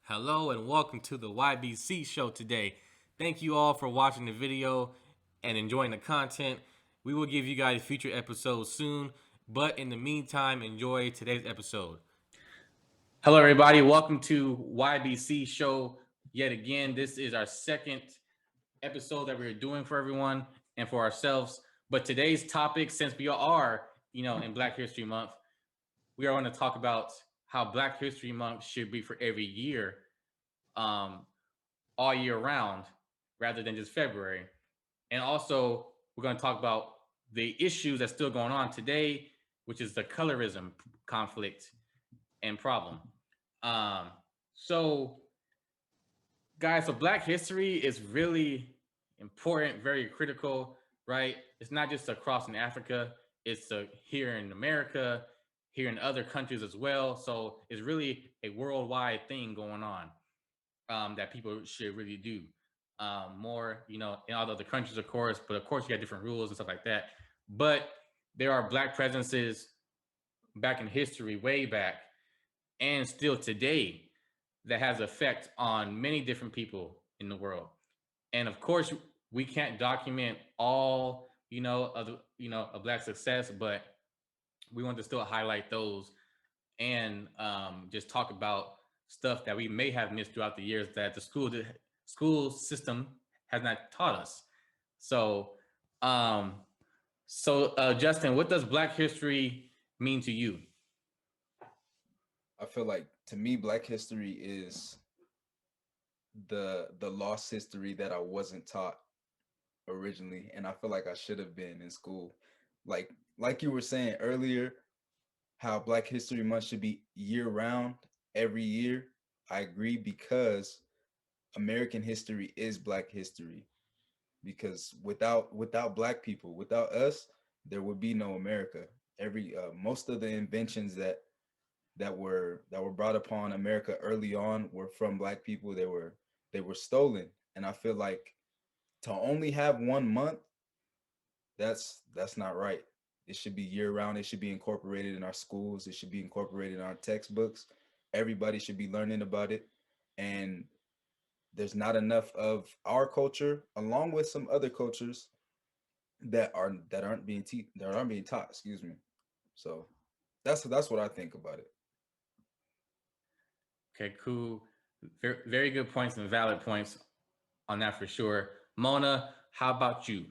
Hello and welcome to the YBC show today. Thank you all for watching the video and enjoying the content. We will give you guys future episodes soon, but in the meantime, enjoy today's episode. Hello, everybody. Welcome to YBC show yet again. This is our second episode that we're doing for everyone and for ourselves. But today's topic, since we are, in Black History Month, we are going to talk about how Black History Month should be for every year. All year round rather than just February. And also, we're going to talk about the issues that's still going on today, which is the colorism conflict and problem. Um, so, guys, so Black history is really important, very critical, right? It's not just across in Africa, it's here in America, here in other countries as well. So, it's really a worldwide thing going on that people should really do more, in all the other countries, of course, but of course you got different rules and stuff like that. But there are Black presences back in history, way back, and still today that has effect on many different people in the world. And of course, we can't document all, a Black success, but we want to still highlight those and just talk about stuff that we may have missed throughout the years that the school system has not taught us. So, Justin, what does Black history mean to you? I feel like to me, Black history is the lost history that I wasn't taught originally, and I feel like I should have been in school. Like like you were saying earlier, how Black History Month should be year round, every year. I agree because American history is Black history. Because without Black people, without us, there would be no America. Every most of the inventions that were brought upon America early on were from Black people. They were stolen, and I feel like to only have 1 month, that's not right. It should be year round. It should be incorporated in our schools. It should be incorporated in our textbooks. Everybody should be learning about it, and there's not enough of our culture, along with some other cultures that aren't being taught. Excuse me. So that's what I think about it. Okay, cool. Very, very good points and valid points on that for sure. Mona, how about you?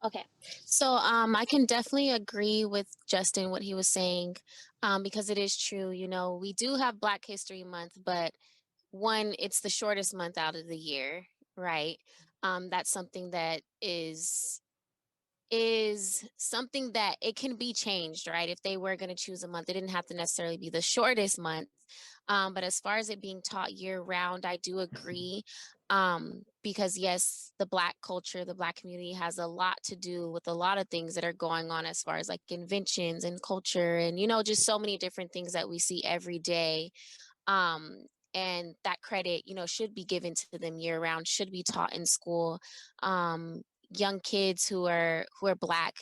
Okay. So I can definitely agree with Justin what he was saying because it is true, we do have Black History Month, but one, it's the shortest month out of the year, right? That's something that is something that it can be changed, right? If they were going to choose a month, it didn't have to necessarily be the shortest month. But as far as it being taught year round, I do agree. Because yes, the Black culture, the Black community has a lot to do with a lot of things that are going on as far as like inventions and culture and, just so many different things that we see every day. Um, and that credit, should be given to them year round, should be taught in school. Young kids who are Black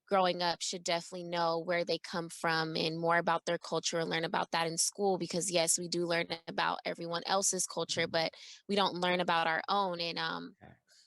growing up should definitely know where they come from and more about their culture and learn about that in school because yes, we do learn about everyone else's culture, but we don't learn about our own. And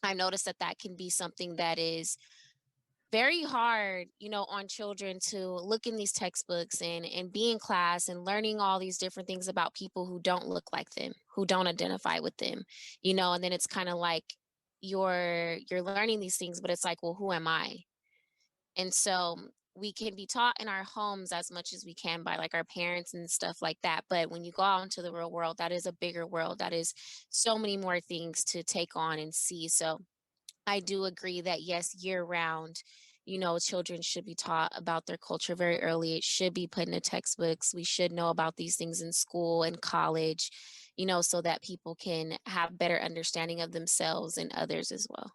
I noticed that that can be something that is very hard, on children to look in these textbooks and be in class and learning all these different things about people who don't look like them, who don't identify with them, and then it's kind of like you're learning these things, but it's like, well, who am I? And so we can be taught in our homes as much as we can by like our parents and stuff like that. But when you go out into the real world, that is a bigger world. That is so many more things to take on and see. So I do agree that yes, year round, children should be taught about their culture very early. It should be put in the textbooks. We should know about these things in school and college, so that people can have better understanding of themselves and others as well.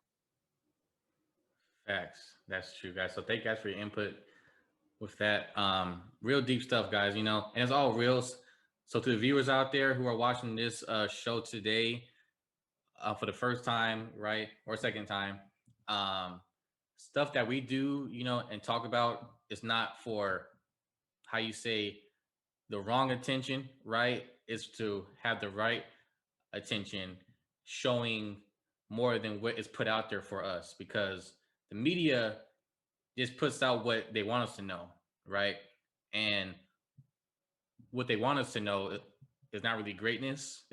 Facts. That's true, guys. So thank you guys for your input with that. Real deep stuff, guys, and it's all reals. So to the viewers out there who are watching this show today for the first time, right, or second time, um, stuff that we do, and talk about is not for how you say the wrong attention, right, is to have the right attention, showing more than what is put out there for us, because the media just puts out what they want us to know, right? And what they want us to know is not really greatness.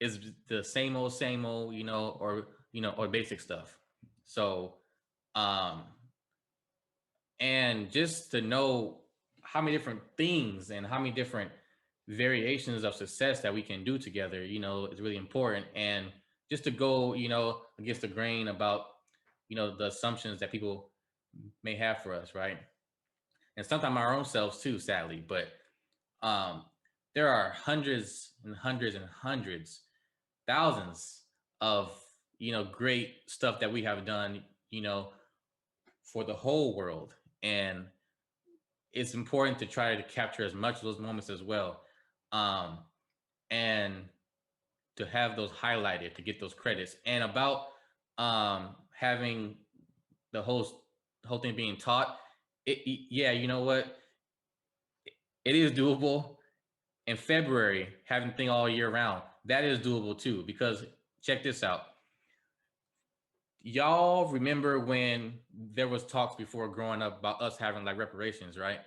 Is the same old, or basic stuff. So, um, and just to know how many different things and how many different variations of success that we can do together, is really important. And just to go, against the grain about, the assumptions that people may have for us, right? And sometimes our own selves too, sadly. But um, there are hundreds and hundreds and hundreds, thousands of, great stuff that we have done, for the whole world. And it's important to try to capture as much of those moments as well. Um, and to have those highlighted, to get those credits. And about having the whole thing being taught, yeah, you know what? It is doable. In February, having the thing all year round, that is doable too. Because check this out. Y'all remember when there was talks before growing up about us having like reparations, right?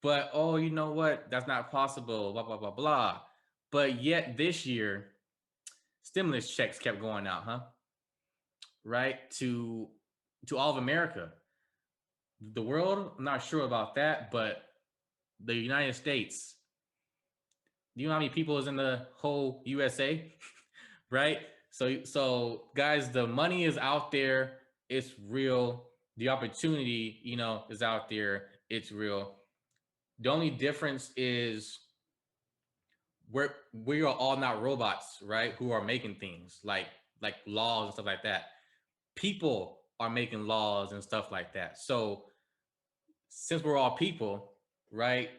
But oh, you know what? That's not possible. Blah blah blah blah. But yet this year, stimulus checks kept going out, huh? Right, to all of America. The world, I'm not sure about that, but the United States. Do you know how many people is in the whole USA? Right? So guys, the money is out there. It's real. The opportunity, is out there. It's real. The only difference is we are all not robots, right? Who are making things like laws and stuff like that. People are making laws and stuff like that. So since we're all people, right?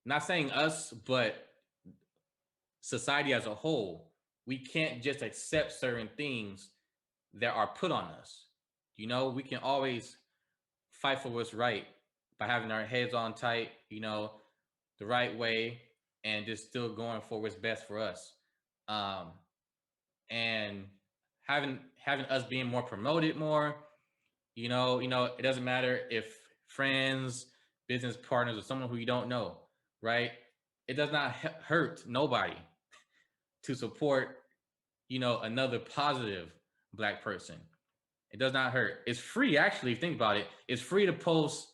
Not saying us, but society as a whole, we can't just accept certain things that are put on us. We can always fight for what's right by having our heads on tight, the right way, and just still going for what's best for us. And having us being more promoted more, it doesn't matter if friends, business partners, or someone who you don't know, right? It does not hurt nobody to support, another positive Black person. It does not hurt. It's free, actually. Think about it. It's free to post.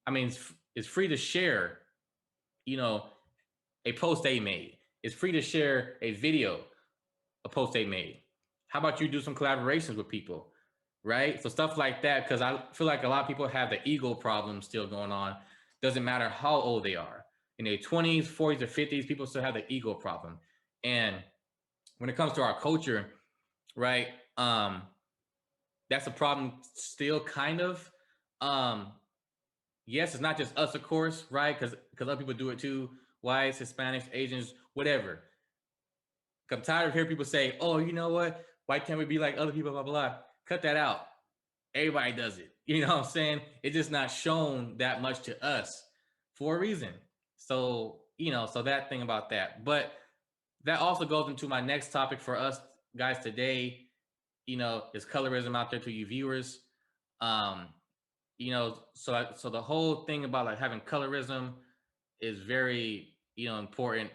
I mean, it's free to share, a post they made. It's free to share a video, a post they made. How about you do some collaborations with people, right? So stuff like that, because I feel like a lot of people have the ego problem still going on. Doesn't matter how old they are. In their 20s, 40s, or 50s, people still have the ego problem. And when it comes to our culture, right, that's a problem still, kind of. Yes, it's not just us, of course, right? Because other people do it too. Whites, Hispanics, Asians, whatever. I'm tired of hearing people say, oh, you know what? Why can't we be like other people, blah, blah, blah. Cut that out. Everybody does it. You know what I'm saying? It's just not shown that much to us for a reason. So, so that thing about that. But that also goes into my next topic for us guys today, is colorism out there to you viewers. So the whole thing about like having colorism is very, important.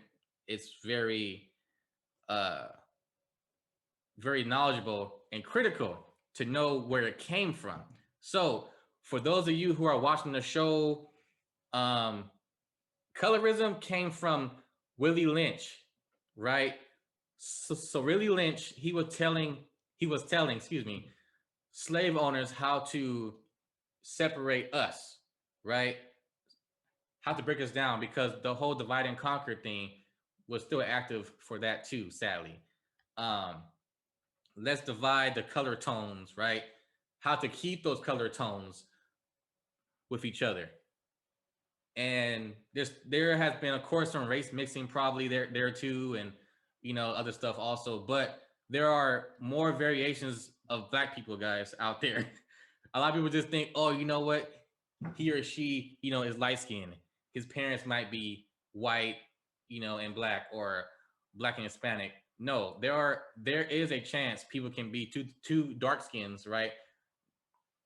It's very, very knowledgeable and critical to know where it came from. So for those of you who are watching the show, colorism came from Willie Lynch, right? So Willie Lynch, he was telling, slave owners how to separate us, right? How to break us down, because the whole divide and conquer thing was still active for that too, sadly. Let's divide the color tones, right? How to keep those color tones with each other. And there has been, of course, some race mixing probably there too, and other stuff also. But there are more variations of Black people, guys, out there. A lot of people just think, oh, you know what, he or she, is light skinned. his parents might be white, and black, or black and Hispanic. No, there is a chance people can be two dark skins, right?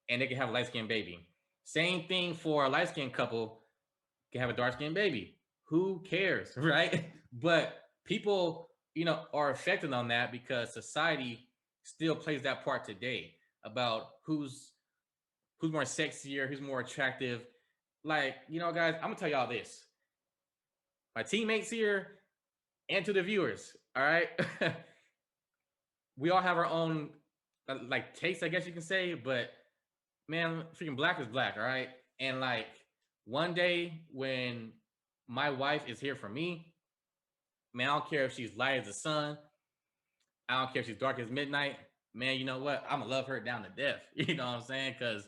And they can have a light skinned baby. Same thing for a light skinned couple can have a dark skinned baby. Who cares, right? But people, are affected on that because society still plays that part today about who's more sexier, who's more attractive. Like, guys, I'm gonna tell y'all this. My teammates here and to the viewers, all right? We all have our own like taste, I guess you can say, but man, freaking black is black, all right? And like one day when my wife is here for me, man, I don't care if she's light as the sun. I don't care if she's dark as midnight. Man, you know what? I'm gonna love her down to death. You know what I'm saying? Because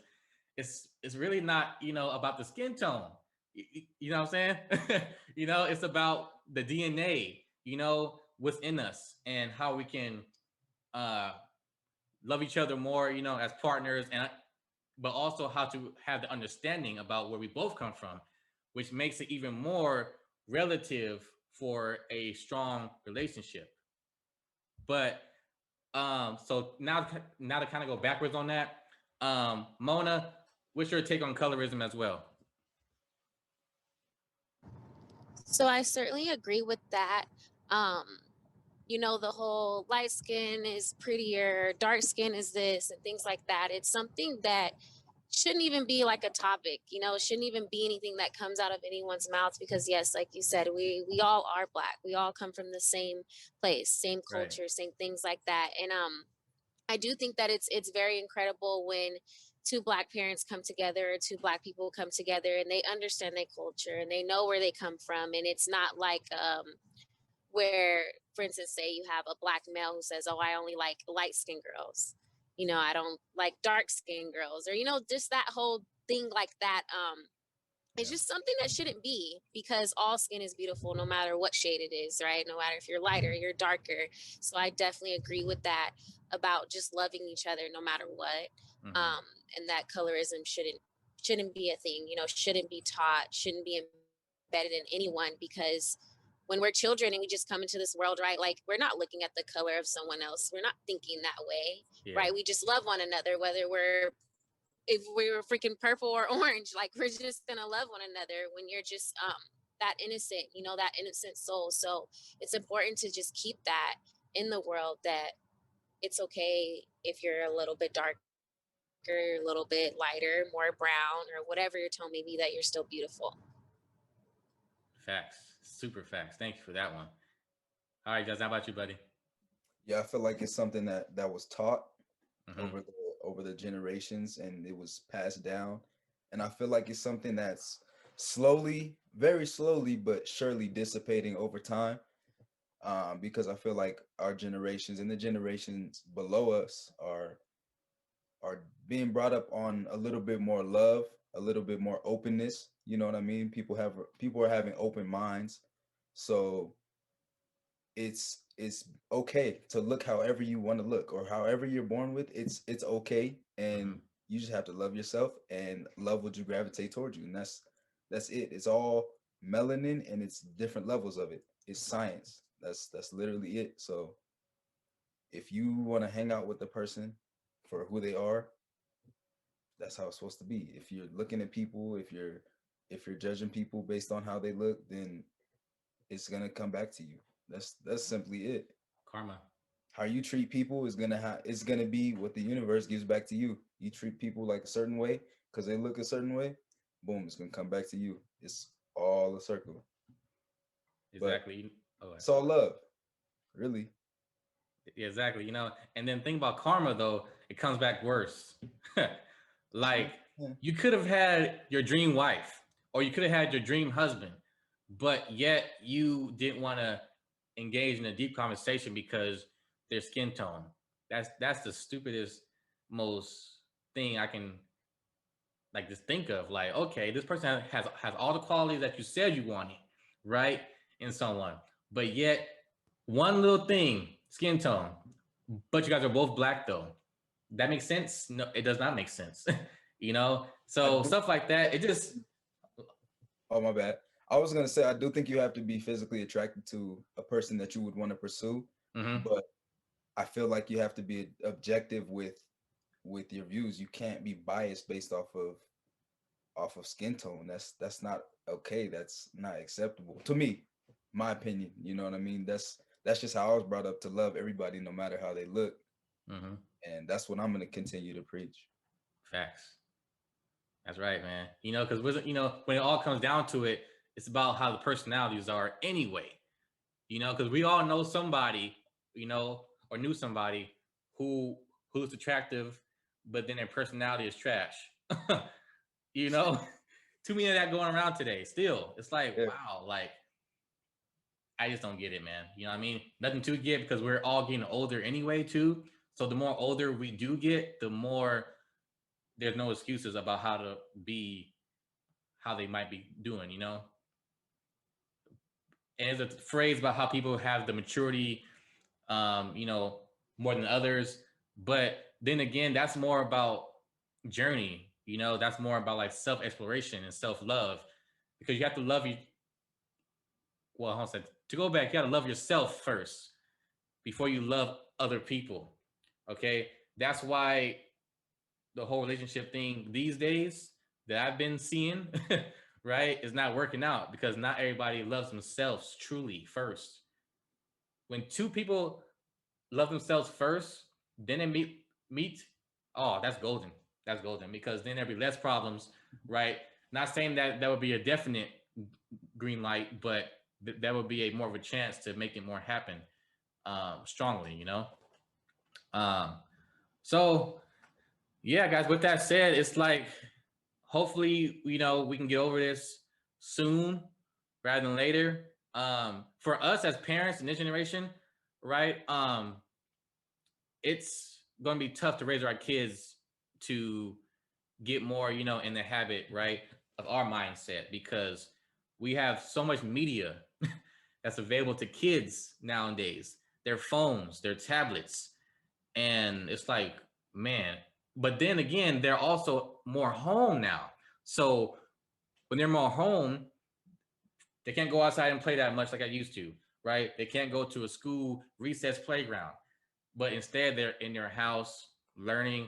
it's really not, about the skin tone. You know what I'm saying? It's about the DNA, what's in us and how we can love each other more, as partners, but also how to have the understanding about where we both come from, which makes it even more relative for a strong relationship. But so now to kind of go backwards on that, Mona, what's your take on colorism as well? So I certainly agree with that. The whole light skin is prettier, dark skin is this, and things like that. It's something that shouldn't even be like a topic, it shouldn't even be anything that comes out of anyone's mouth because yes, like you said, we all are black. We all come from the same place, same culture, right. Same things like that. And I do think that it's very incredible when two black parents come together, or two black people come together, and they understand their culture and they know where they come from. And it's not like where, for instance, say you have a black male who says, "Oh, I only like light-skinned girls. I don't like dark-skinned girls," or just that whole thing like that. It's just something that shouldn't be, because all skin is beautiful no matter what shade it is, right? No matter if you're lighter, you're darker. So I definitely agree with that about just loving each other no matter what. Mm-hmm. And that colorism shouldn't be a thing, shouldn't be taught, shouldn't be embedded in anyone, because when we're children and we just come into this world, right? Like, we're not looking at the color of someone else. We're not thinking that way, right? We just love one another, whether if we were freaking purple or orange, like, we're just gonna love one another when you're just that innocent, that innocent soul. So it's important to just keep that in the world, that it's okay if you're a little bit darker, a little bit lighter, more brown, or whatever your tone may be, that you're still beautiful. Facts. Super facts. Thank you for that one. All right, Jazz, how about you, buddy? Yeah, I feel like it's something that was taught over the generations, and it was passed down. And I feel like it's something that's slowly, very slowly, but surely dissipating over time. Because I feel like our generations and the generations below us are being brought up on a little bit more love, a little bit more openness. You know what I mean? People are having open minds. So it's okay to look however you want to look, or however you're born with. It's okay, and you just have to love yourself and love what you gravitate towards you, and that's it. It's all melanin, and it's different levels of it. It's science. That's literally it. So if you want to hang out with the person for who they are, that's how it's supposed to be. If you're looking at people, if you're judging people based on how they look, then it's gonna come back to you. That's simply it. Karma. How you treat people is gonna be what the universe gives back to you. You treat people like a certain way because they look a certain way, boom, it's gonna come back to you. It's all a circle. Exactly. It's all love, really. Yeah, exactly. And then think about karma, though, it comes back worse. Like, you could have had your dream wife, or you could have had your dream husband, but yet you didn't want to engage in a deep conversation because their skin tone. That's the stupidest, most thing I can like just think of. Like, okay, this person has all the qualities that you said you wanted, right, in someone, but yet one little thing, skin tone, but you guys are both black, though. That makes sense? No, it does not make sense. So stuff like that, it just... Oh, my bad. I was gonna say I do think you have to be physically attracted to a person that you would want to pursue, Mm-hmm. but I feel like you have to be objective with your views. You can't be biased based off of skin tone. That's not okay. That's not acceptable to me. My opinion. You know what I mean? That's just how I was brought up, to love everybody no matter how they look, Mm-hmm. and that's what I'm gonna continue to preach. Facts. That's right, man. You know, because when it all comes down to it, it's about how the personalities are anyway. You know, because we all know somebody, or knew somebody who who's attractive, but then their personality is trash. you know, too many of that going around today. Still, it's like, Yeah. wow, like I just don't get it, man. You know what I mean? Nothing to get because we're all getting older anyway, too. So the more older we do get, the more there's no excuses about how to be, how they might be doing, And there's a phrase about how people have the maturity, more than others. But then again, that's more about journey, that's more about like self exploration and self love because you have to love you. Well, hold on, to go back, you got to love yourself first before you love other people. Okay. That's why the whole relationship thing these days that I've been seeing, right, is not working out because not everybody loves themselves truly first. When two people love themselves first, then they meet. Oh, that's golden. That's golden because then there'll be less problems, right? Not saying that that would be a definite green light, but that would be a more of a chance to make it more happen strongly. Um, so yeah, guys. With that said, it's like hopefully we can get over this soon rather than later. For us as parents in this generation, right? It's going to be tough to raise our kids to get more, in the habit, right, of our mindset because we have so much media that's available to kids nowadays, their phones, their tablets. And it's like, man, but then again, they're also more home now. So when they're more home, they can't go outside and play that much like I used to, right? They can't go to a school recess playground, but instead they're in their house learning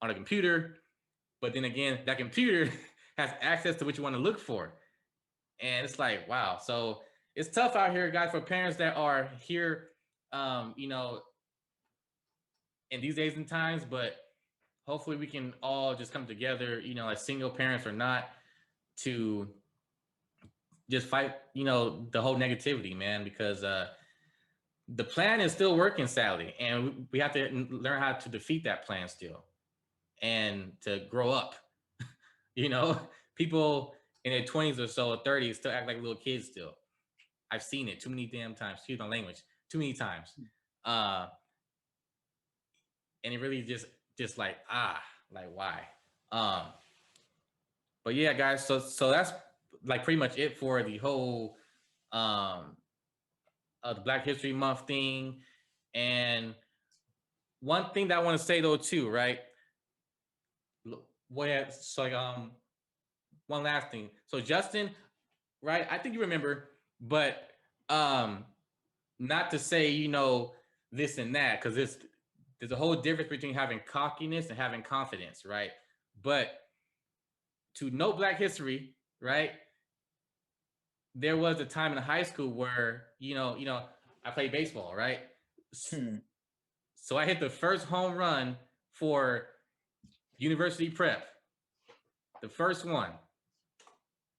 on a computer. But then again, that computer has access to what you want to look for. And it's like, wow. So it's tough out here, guys, for parents that are here, in these days and times, but hopefully we can all just come together, as single parents or not, to just fight, the whole negativity, man, because the plan is still working, sadly, and we have to learn how to defeat that plan still and to grow up. you know, People in their 20s or so, or 30s, still act like little kids still. I've seen it too many damn times. Excuse my language. Too many times. And it really just like like why? Um, but yeah, guys. So that's like pretty much it for the whole um the Black History Month thing. And one thing that I want to say though too, right? What so like one last thing. So Justin, right? I think you remember, but um not to say, this and that, because there's a whole difference between having cockiness and having confidence, right? But to know Black history, right? There was a time in high school where, I played baseball, right? So I hit the first home run for university prep. The first one,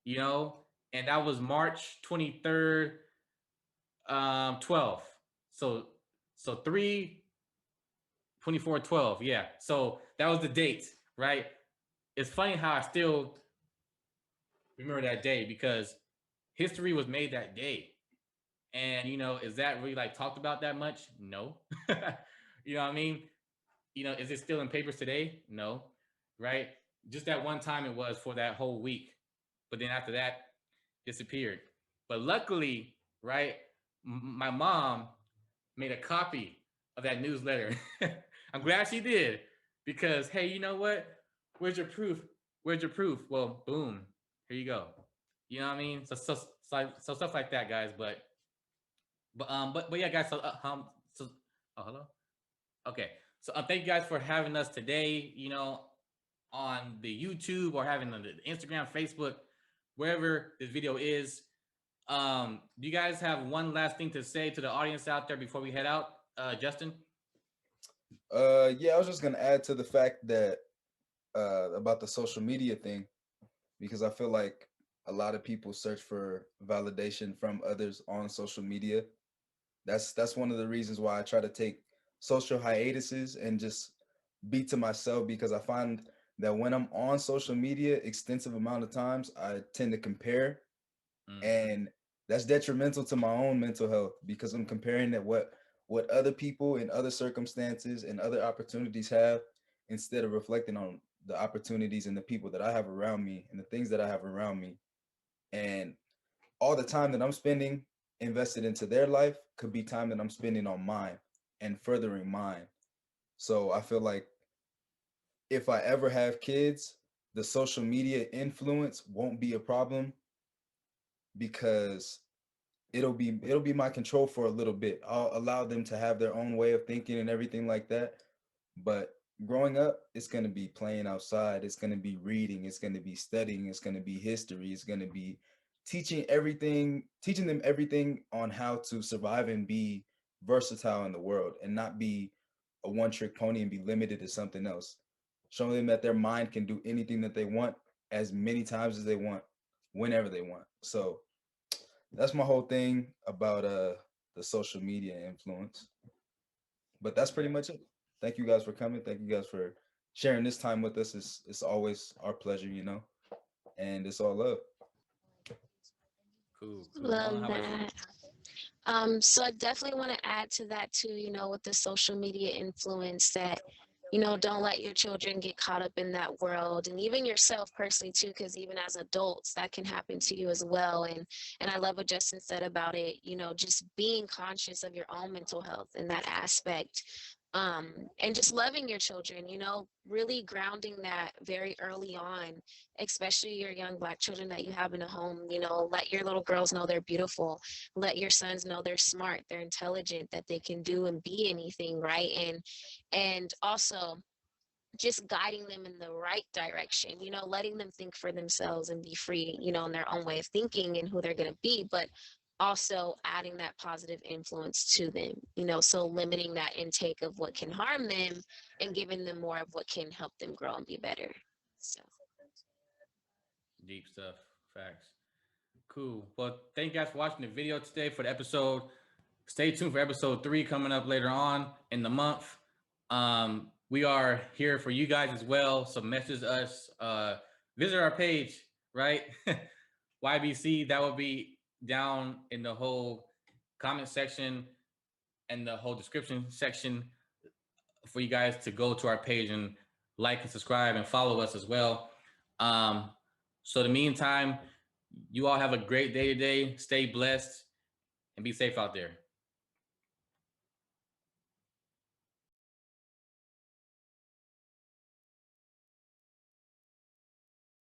and that was March 23rd, 12. So 3/24/12. Yeah. So that was the date, right? It's funny how I still remember that day because history was made that day. And is that really like talked about that much? No. You know what I mean? Is it still in papers today? No. Right? Just that one time it was for that whole week. But then after that, disappeared. But luckily, right, my mom made a copy of that newsletter. I'm glad she did because, hey, you know what? Where's your proof? Where's your proof? Well, boom, here you go. You know what I mean? So stuff like that, guys. But yeah, guys. Oh, hello. Okay. So thank you guys for having us today. You know, on the YouTube or having on the Instagram, Facebook, wherever this video is. Do you guys have one last thing to say to the audience out there before we head out, Justin? Yeah, I was just gonna add to the fact that about the social media thing, because I feel like a lot of people search for validation from others on social media. That's one of the reasons why I try to take social hiatuses and just be to myself, because I find that when I'm on social media extensive amount of times, I tend to compare, Mm. and that's detrimental to my own mental health, because I'm comparing that what other people in other circumstances and other opportunities have, instead of reflecting on the opportunities and the people that I have around me and the things that I have around me. And all the time that I'm spending invested into their life could be time that I'm spending on mine and furthering mine. So I feel like if I ever have kids, the social media influence won't be a problem, because it'll be my control for a little bit. I'll allow them to have their own way of thinking and everything like that. But growing up, it's going to be playing outside, it's going to be reading, it's going to be studying, it's going to be history, it's going to be teaching them everything on how to survive and be versatile in the world, and not be a one trick pony and be limited to something else. Showing them that their mind can do anything that they want, as many times as they want, whenever they want. So that's my whole thing about the social media influence. But that's pretty Yeah. much it. Thank you guys for coming. Thank you guys for sharing this time with us. It's always our pleasure, and it's all love. Cool. Cool. Mona, Love how about you? that. So I definitely want to add to that too, with the social media influence that, don't let your children get caught up in that world, and even yourself personally too, because even as adults, that can happen to you as well. And I love what Justin said about it, just being conscious of your own mental health in that aspect. And just loving your children, really grounding that very early on, especially your young Black children that you have in a home. Let your little girls know they're beautiful, let your sons know they're smart, they're intelligent, that they can do and be anything, right? And also just guiding them in the right direction, letting them think for themselves and be free, in their own way of thinking and who they're going to be, but also adding that positive influence to them, so limiting that intake of what can harm them and giving them more of what can help them grow and be better. So Deep stuff. Facts. Cool. Well, thank you guys for watching the video today for the episode. Stay tuned for episode 3 coming up later on in the month. We are here for you guys as well. So message us, visit our page, right? YBC, that will be down in the whole comment section and the whole description section for you guys to go to our page and like and subscribe and follow us as well. So in the meantime, you all have a great day today. Stay blessed and be safe out there.